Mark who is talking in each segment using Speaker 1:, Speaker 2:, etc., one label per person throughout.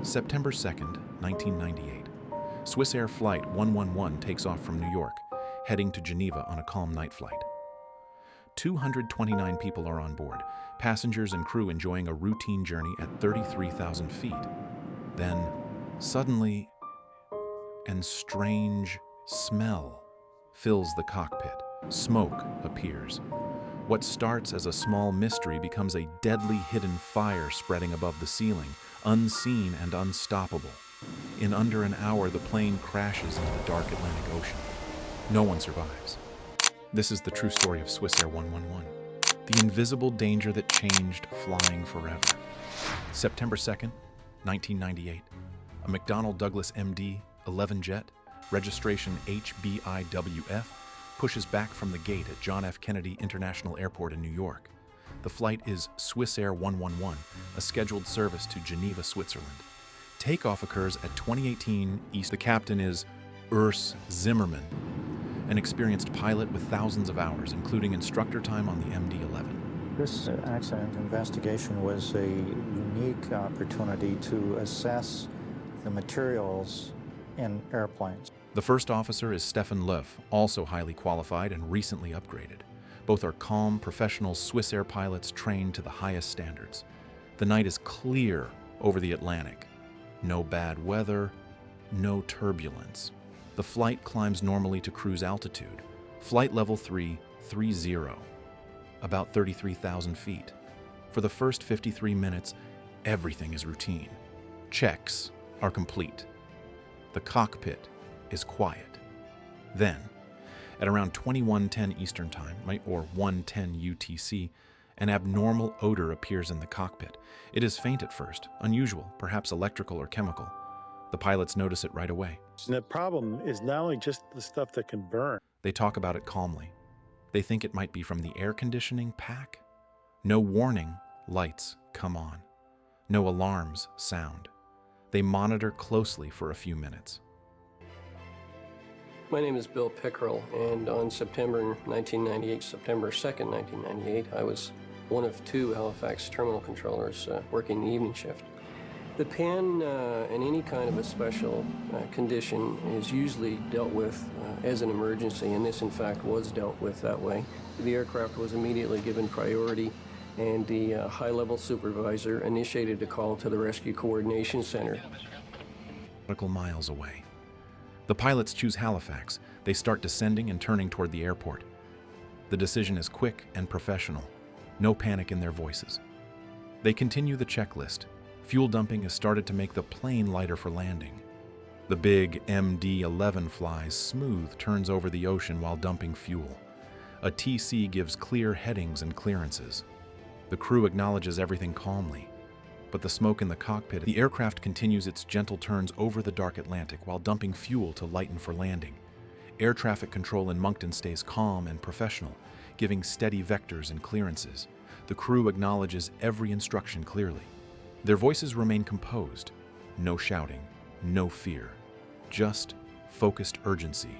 Speaker 1: September 2nd, 1998. Swissair Flight 111 takes off from New York, heading to Geneva on a calm night flight. 229 people are on board, passengers and crew enjoying a routine journey at 33,000 feet. Then, suddenly, an strange smell fills the cockpit. Smoke appears. What starts as a small mystery becomes a deadly hidden fire spreading above the ceiling, unseen and unstoppable. In under an hour, the plane crashes into the dark Atlantic Ocean. No one survives. This is the true story of Swissair 111, the invisible danger that changed flying forever. September 2nd, 1998. A McDonnell Douglas MD 11 jet, registration HBIWF, pushes back from the gate at John F. Kennedy International Airport in New York. The flight is Swissair 111, a scheduled service to Geneva, Switzerland. Takeoff occurs at 2018 East. The captain is Urs Zimmermann, an experienced pilot with thousands of hours, including instructor time on the MD-11.
Speaker 2: This accident investigation was a unique opportunity to assess the materials in airplanes.
Speaker 1: The first officer is Stefan Löff, also highly qualified and recently upgraded. Both are calm, professional Swissair pilots trained to the highest standards. The night is clear over the Atlantic. No bad weather, no turbulence. The flight climbs normally to cruise altitude, flight level 330, about 33,000 feet. For the first 53 minutes, everything is routine. Checks are complete. The cockpit is quiet. Then, at around 21:10 Eastern Time, or 1:10 UTC, an abnormal odor appears in the cockpit. It is faint at first, unusual, perhaps electrical or chemical. The pilots notice it right away.
Speaker 3: And the problem is not only just the stuff that can burn.
Speaker 1: They talk about it calmly. They think it might be from the air conditioning pack. No warning, lights come on. No alarms sound. They monitor closely for a few minutes.
Speaker 4: My name is Bill Pickrell, and on September 1998, September 2nd, 1998, I was one of two Halifax terminal controllers working the evening shift. The pan in any kind of a special condition is usually dealt with as an emergency, and this in fact was dealt with that way. The aircraft was immediately given priority, and the high-level supervisor initiated a call to the Rescue Coordination Center.
Speaker 1: Miles away. The pilots choose Halifax. They start descending and turning toward the airport. The decision is quick and professional. No panic in their voices. They continue the checklist. Fuel dumping has started to make the plane lighter for landing. The big MD-11 flies smooth, turns over the ocean while dumping fuel. A TC gives clear headings and clearances. The crew acknowledges everything calmly. But the smoke in the cockpit, the aircraft continues its gentle turns over the dark Atlantic while dumping fuel to lighten for landing. Air traffic control in Moncton stays calm and professional, giving steady vectors and clearances. The crew acknowledges every instruction clearly. Their voices remain composed. No shouting, no fear, just focused urgency.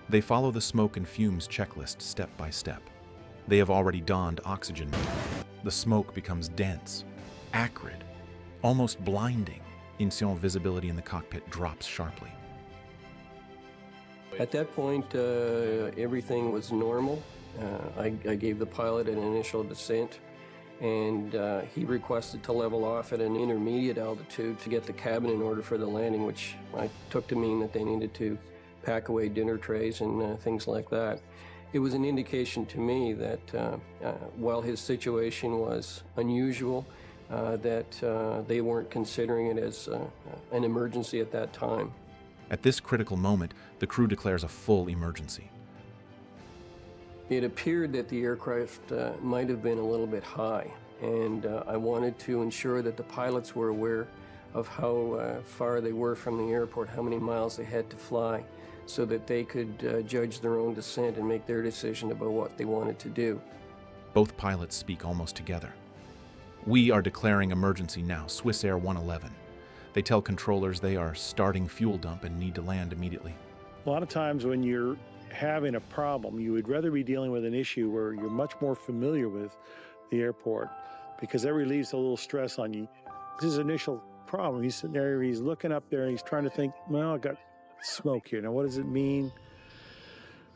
Speaker 1: They follow the smoke and fumes checklist step by step. They have already donned oxygen. The smoke becomes dense, acrid, almost blinding. Incident visibility in the cockpit drops sharply.
Speaker 4: At that point, everything was normal. I gave the pilot an initial descent, and he requested to level off at an intermediate altitude to get the cabin in order for the landing, which I took to mean that they needed to pack away dinner trays and things like that. It was an indication to me that while his situation was unusual, that they weren't considering it as an emergency at that time.
Speaker 1: At this critical moment, the crew declares a full emergency.
Speaker 4: It appeared that the aircraft might have been a little bit high, and I wanted to ensure that the pilots were aware of how far they were from the airport, how many miles they had to fly, so that they could judge their own descent and make their decision about what they wanted to do.
Speaker 1: Both pilots speak almost together. We are declaring emergency now, Swissair 111. They tell controllers they are starting fuel dump and need to land immediately.
Speaker 3: A lot of times when you're having a problem, you would rather be dealing with an issue where you're much more familiar with the airport, because that relieves a little stress on you. This is initial problem. He's sitting there, he's looking up there, and he's trying to think, well, I got smoke here. Now, what does it mean?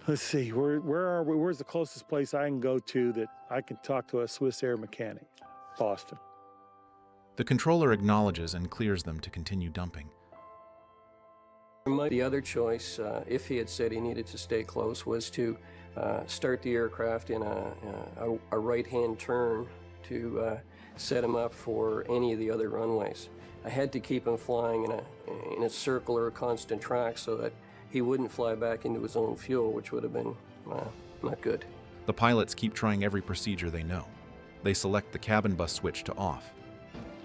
Speaker 3: Let's see, where are we? Where's the closest place I can go to that I can talk to a Swissair mechanic? Boston.
Speaker 1: The controller acknowledges and clears them to continue dumping.
Speaker 4: The other choice, if he had said he needed to stay close, was to start the aircraft in a right-hand turn to set him up for any of the other runways. I had to keep him flying in a circle or a constant track so that he wouldn't fly back into his own fuel, which would have been not good.
Speaker 1: The pilots keep trying every procedure they know. They select the cabin bus switch to off.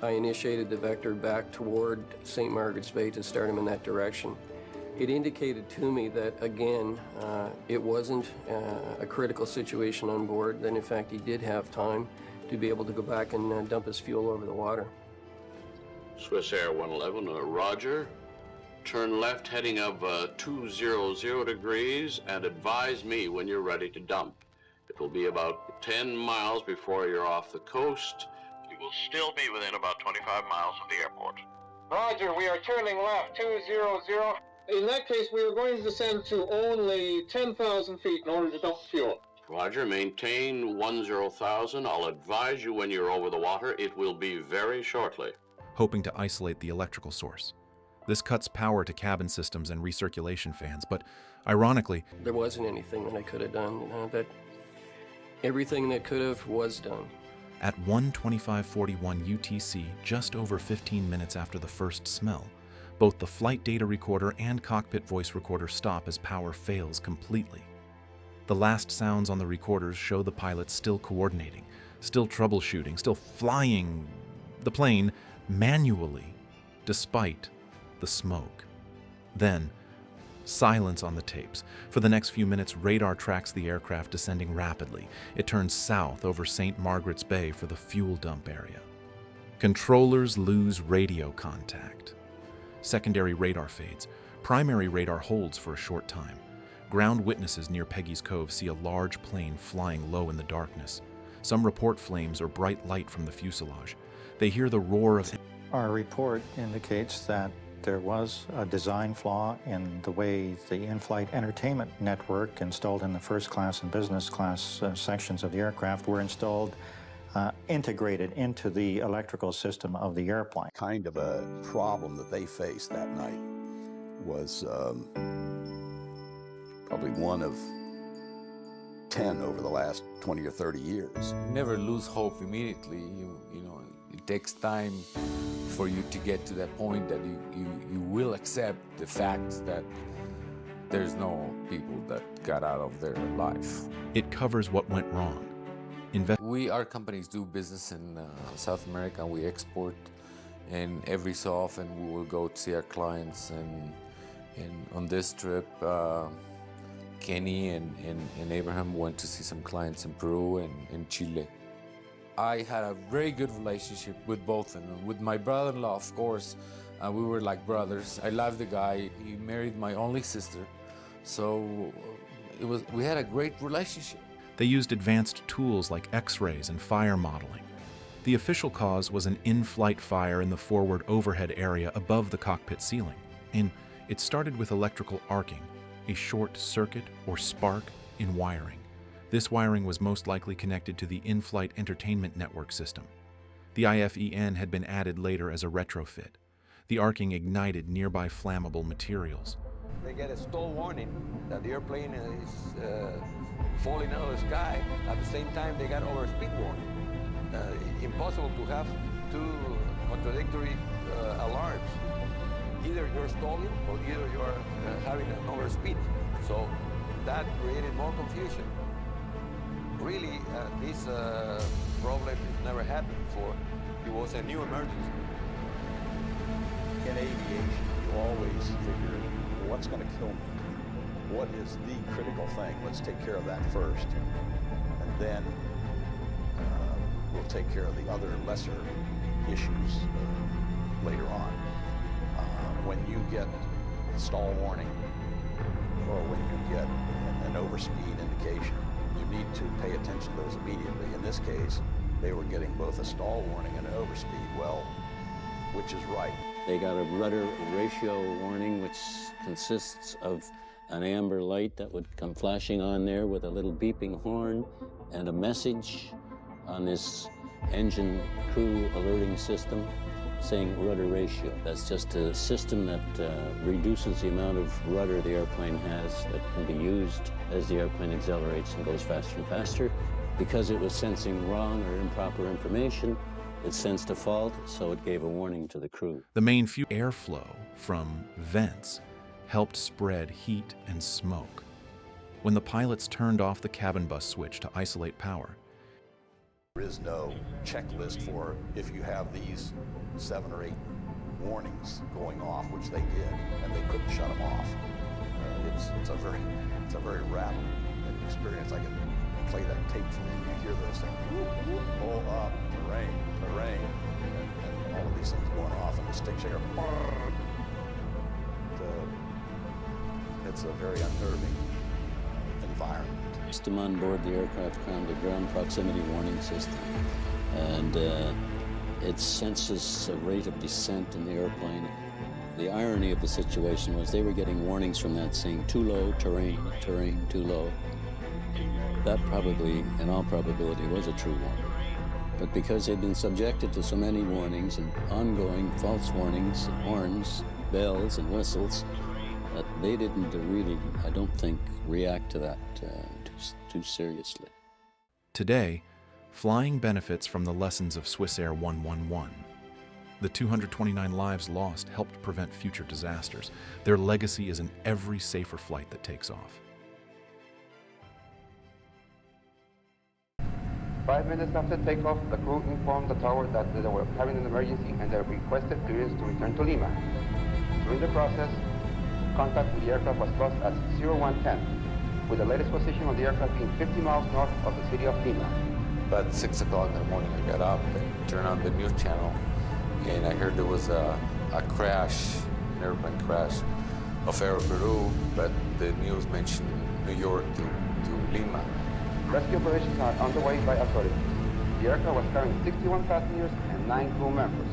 Speaker 4: I initiated the vector back toward St. Margaret's Bay to start him in that direction. It indicated to me that, again, it wasn't a critical situation on board, that in fact he did have time to be able to go back and dump his fuel over the water.
Speaker 5: Swissair 111, roger. Turn left heading of 200 degrees and advise me when you're ready to dump. It will be about 10 miles before you're off the coast. You will still be within about 25 miles of the airport.
Speaker 6: Roger, we are turning left 200. In that case, we are going to descend to only 10,000 feet in order to dump fuel.
Speaker 5: Roger, maintain 10,000. I'll advise you when you're over the water. It will be very shortly.
Speaker 1: Hoping to isolate the electrical source. This cuts power to cabin systems and recirculation fans, but ironically,
Speaker 4: There wasn't anything that I could have done. That everything that could have was done.
Speaker 1: at 1:25:41 UTC, just over 15 minutes after the first smell, both the flight data recorder and cockpit voice recorder stop as power fails completely. The last sounds on the recorders show the pilots still coordinating, still troubleshooting, still flying the plane manually, despite the smoke. Then, silence on the tapes. For the next few minutes, radar tracks the aircraft descending rapidly. It turns south over St. Margaret's Bay for the fuel dump area. Controllers lose radio contact. Secondary radar fades. Primary radar holds for a short time. Ground witnesses near Peggy's Cove see a large plane flying low in the darkness. Some report flames or bright light from the fuselage. They hear the roar of...
Speaker 2: Our report indicates that there was a design flaw in the way the in-flight entertainment network installed in the first class and business class sections of the aircraft were installed integrated into the electrical system of the airplane.
Speaker 7: Kind of a problem that they faced that night was probably one of 10 over the last 20 or 30 years.
Speaker 8: Never lose hope immediately. You know, it takes time for you to get to that point that you will accept the fact that there's no people that got out of their life.
Speaker 1: It covers what went wrong.
Speaker 8: Our companies do business in South America. We export, and every so often we will go to see our clients. And on this trip, Kenny and Abraham went to see some clients in Peru and in Chile. I had a very good relationship with both of them. With my brother-in-law, of course, we were like brothers. I love the guy. He married my only sister, so we had a great relationship.
Speaker 1: They used advanced tools like X-rays and fire modeling. The official cause was an in-flight fire in the forward overhead area above the cockpit ceiling, and it started with electrical arcing, a short circuit or spark in wiring. This wiring was most likely connected to the in-flight entertainment network system. The IFEN had been added later as a retrofit. The arcing ignited nearby flammable materials.
Speaker 9: They get a stall warning that the airplane is falling out of the sky. At the same time, they got overspeed warning. Impossible to have two contradictory alarms. Either you're stalling or either you're having an overspeed. So that created more confusion. Really, this problem has never happened before. It was a new emergency.
Speaker 7: In aviation, you always figure, what's going to kill me? What is the critical thing? Let's take care of that first. And then we'll take care of the other lesser issues later on. When you get a stall warning or when you get an overspeed indication, you need to pay attention to those immediately. In this case, they were getting both a stall warning and an overspeed. Well, which is right.
Speaker 10: They got a rudder ratio warning, which consists of an amber light that would come flashing on there with a little beeping horn and a message on this engine crew alerting system saying rudder ratio. That's just a system that reduces the amount of rudder the airplane has that can be used as the airplane accelerates and goes faster and faster. Because it was sensing wrong or improper information, it sensed a fault, so it gave a warning to the crew.
Speaker 1: The main airflow from vents helped spread heat and smoke. When the pilots turned off the cabin bus switch to isolate power,
Speaker 7: There is no checklist for if you have these 7 or 8 warnings going off, which they did, and they couldn't shut them off. It's a very rattling experience. I can play that tape for you. You hear those things, whoop, whoop, pull up, terrain, and all of these things going off, and the stick shaker. It's a very unnerving environment.
Speaker 10: System on board the aircraft crowned a ground proximity warning system, and it senses a rate of descent in the airplane. The irony of the situation was they were getting warnings from that saying too low, terrain, too low. That probably, in all probability, was a true warning. But because they'd been subjected to so many warnings and ongoing false warnings, horns, bells, and whistles, that they didn't really, I don't think, react to that too seriously.
Speaker 1: today, flying benefits from the lessons of Swissair 111. The 229 lives lost helped prevent future disasters. Their legacy is in every safer flight that takes off.
Speaker 11: 5 minutes after takeoff, the crew informed the tower that they were having an emergency and they requested clearance to return to Lima. During the process, contact with the aircraft was lost at 0110, with the latest position of the aircraft being 50 miles north of the city of Lima.
Speaker 8: About 6 o'clock in the morning, I got up and turned on the news channel, and I heard there was a crash, an airplane crash of Aero Peru, but the news mentioned New York to Lima.
Speaker 11: Rescue operations are underway by authorities. The aircraft was carrying 61 passengers and 9 crew members.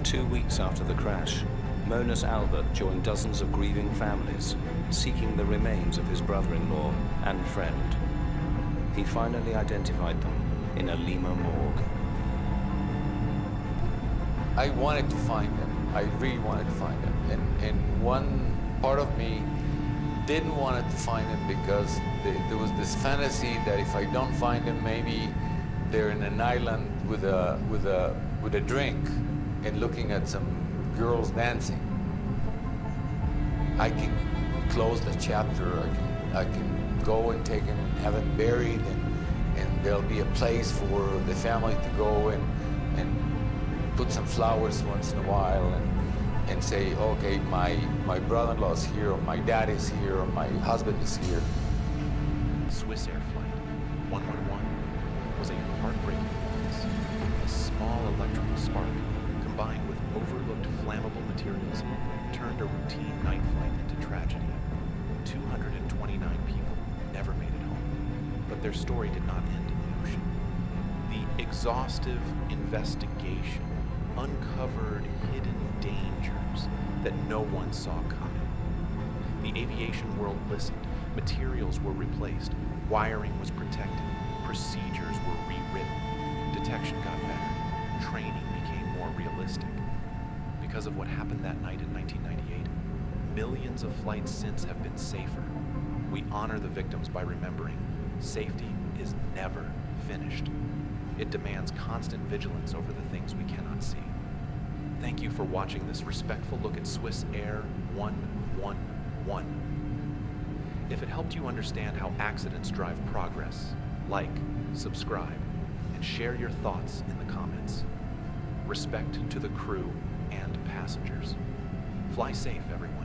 Speaker 12: 2 weeks after the crash, Monas Albert joined dozens of grieving families, seeking the remains of his brother-in-law and friend. He finally identified them in a Lima morgue.
Speaker 8: I wanted to find them. I really wanted to find them. And one part of me didn't want to find them because there was this fantasy that if I don't find them, maybe they're in an island with a drink and looking at some girls dancing. I can close the chapter. I can go and take them and have them buried, and there'll be a place for the family to go and put some flowers once in a while and say, okay, my brother-in-law's here, or my dad is here, or my husband is here.
Speaker 1: Swissair Flight 111 was a heartbreaking loss. A small electrical spark, combined with overlooked flammable materials, turned a routine night flight into tragedy. 229 people never made it home, but their story did not end in the ocean. The exhaustive investigation uncovered hidden dangers that no one saw coming. The aviation world listened, materials were replaced, wiring was protected, procedures were rewritten, detection got better, training became more realistic. Because of what happened that night in 1998, millions of flights since have been safer. We honor the victims by remembering safety is never finished. It demands constant vigilance over the things we cannot see. Thank you for watching this respectful look at Swissair 111. If it helped you understand how accidents drive progress, like, subscribe, and share your thoughts in the comments. Respect to the crew and passengers. Fly safe, everyone.